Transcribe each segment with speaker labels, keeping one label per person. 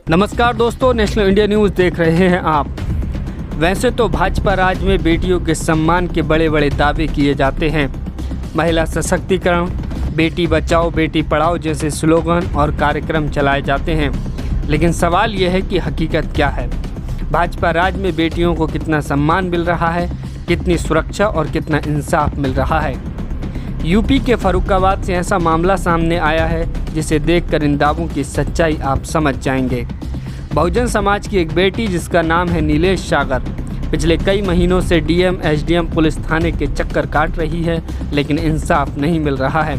Speaker 1: नमस्कार दोस्तों, national India news देख रहे हैं आप। वैसे तो भाजपा राज में बेटियों के सम्मान के बड़े बड़े दावे किए जाते हैं। महिला सशक्तिकरण, बेटी बचाओ बेटी पढ़ाओ जैसे स्लोगन और कार्यक्रम चलाए जाते हैं। लेकिन सवाल यह है कि हकीकत क्या है। भाजपा राज में बेटियों को कितना सम्मान मिल रहा है, कितनी सुरक्षा और कितना इंसाफ मिल रहा है। यूपी के फर्रुखाबाद से ऐसा मामला सामने आया है जिसे देखकर इन दावों की सच्चाई आप समझ जाएंगे। बहुजन समाज की एक बेटी जिसका नाम है नीलेश सागर, पिछले कई महीनों से डीएम एसडीएम पुलिस थाने के चक्कर काट रही है, लेकिन इंसाफ नहीं मिल रहा है।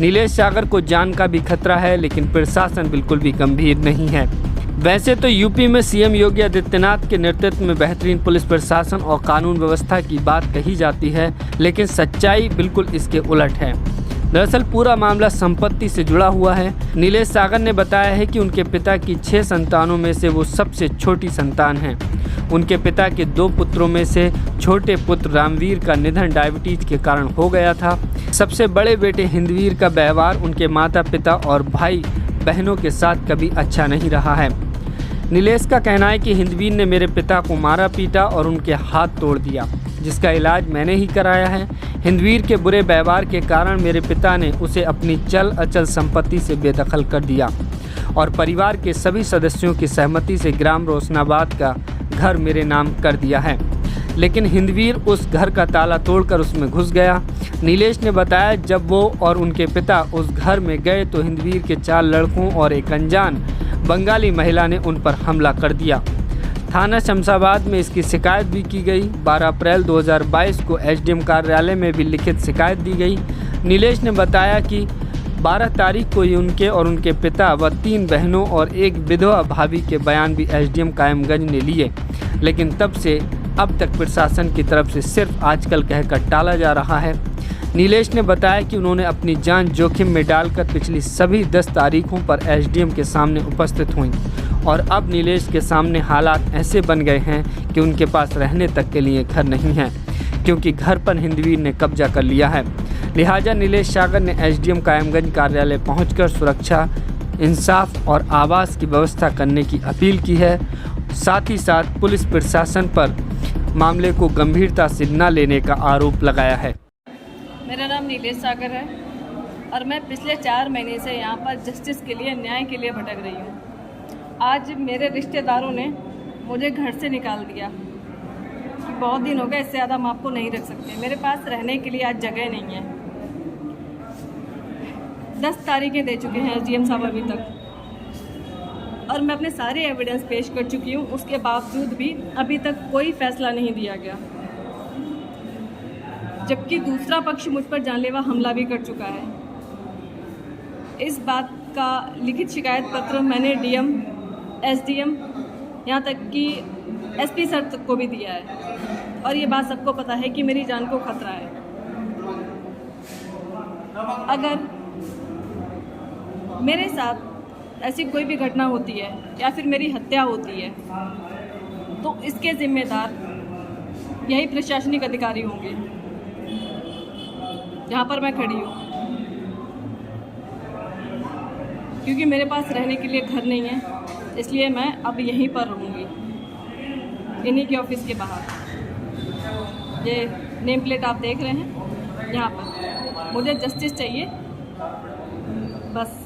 Speaker 1: नीलेश सागर को जान का भी खतरा है, लेकिन प्रशासन बिल्कुल भी गंभीर नहीं है। वैसे तो यूपी में सीएम योगी आदित्यनाथ के नेतृत्व में बेहतरीन पुलिस प्रशासन और कानून व्यवस्था की बात कही जाती है, लेकिन सच्चाई बिल्कुल इसके उलट है। दरअसल पूरा मामला संपत्ति से जुड़ा हुआ है। नीलेश सागर ने बताया है कि उनके पिता की 6 संतानों में से वो सबसे छोटी संतान हैं। उनके पिता के 2 पुत्रों में से छोटे पुत्र रामवीर का निधन डायबिटीज के कारण हो गया था। सबसे बड़े बेटे हिंदवीर का व्यवहार उनके माता पिता और भाई बहनों के साथ कभी अच्छा नहीं रहा है। नीलेश का कहना है कि हिंदवीर ने मेरे पिता को मारा पीटा और उनके हाथ तोड़ दिया, जिसका इलाज मैंने ही कराया है। हिंदवीर के बुरे व्यवहार के कारण मेरे पिता ने उसे अपनी चल अचल संपत्ति से बेदखल कर दिया और परिवार के सभी सदस्यों की सहमति से ग्राम रोशनाबाद का घर मेरे नाम कर दिया है। लेकिन हिंदवीर उस घर का ताला तोड़कर उसमें घुस गया। नीलेश ने बताया जब वो और उनके पिता उस घर में गए तो हिंदवीर के 4 लड़कों और एक अनजान बंगाली महिला ने उन पर हमला कर दिया। थाना शमशाबाद में इसकी शिकायत भी की गई। 12 अप्रैल 2022 को एसडीएम कार्यालय में भी लिखित शिकायत दी गई। नीलेश ने बताया कि 12 तारीख को ही उनके और उनके पिता व 3 बहनों और एक विधवा भाभी के बयान भी एसडीएम कायमगंज ने लिए, लेकिन तब से अब तक प्रशासन की तरफ से सिर्फ आजकल कहकर टाला जा रहा है। नीलेश ने बताया कि उन्होंने अपनी जान जोखिम में डालकर पिछली सभी 10 तारीखों पर एसडीएम के सामने उपस्थित हुई और अब नीलेश के सामने हालात ऐसे बन गए हैं कि उनके पास रहने तक के लिए घर नहीं है, क्योंकि घर पर हिंदवीर ने कब्जा कर लिया है। लिहाजा नीलेश सागर ने एसडीएम कायमगंज कार्यालय पहुंचकर सुरक्षा, इंसाफ और आवास की व्यवस्था करने की अपील की है। साथ ही साथ पुलिस प्रशासन पर मामले को गंभीरता से न लेने का आरोप लगाया है।
Speaker 2: मेरा नाम नीलेश सागर है और मैं पिछले 4 महीने से यहाँ पर जस्टिस के लिए, न्याय के लिए भटक रही हूँ। आज मेरे रिश्तेदारों ने मुझे घर से निकाल दिया कि बहुत दिन हो गए, इससे ज़्यादा हम आपको नहीं रख सकते। मेरे पास रहने के लिए आज जगह नहीं है। 10 तारीखें दे चुके हैं एसडीएम साहब अभी तक और मैं अपने सारे एविडेंस पेश कर चुकी हूँ। उसके बावजूद भी अभी तक कोई फैसला नहीं दिया गया, जबकि दूसरा पक्ष मुझ पर जानलेवा हमला भी कर चुका है। इस बात का लिखित शिकायत पत्र मैंने डीएम, एसडीएम, यहाँ तक कि एसपी सर तक को भी दिया है और ये बात सबको पता है कि मेरी जान को खतरा है। अगर मेरे साथ ऐसी कोई भी घटना होती है या फिर मेरी हत्या होती है तो इसके जिम्मेदार यही प्रशासनिक अधिकारी होंगे जहाँ पर मैं खड़ी हूँ, क्योंकि मेरे पास रहने के लिए घर नहीं है। इसलिए मैं अब यहीं पर रहूँगी, इन्हीं के ऑफिस के बाहर। ये नेम प्लेट आप देख रहे हैं, यहाँ पर मुझे जस्टिस चाहिए बस।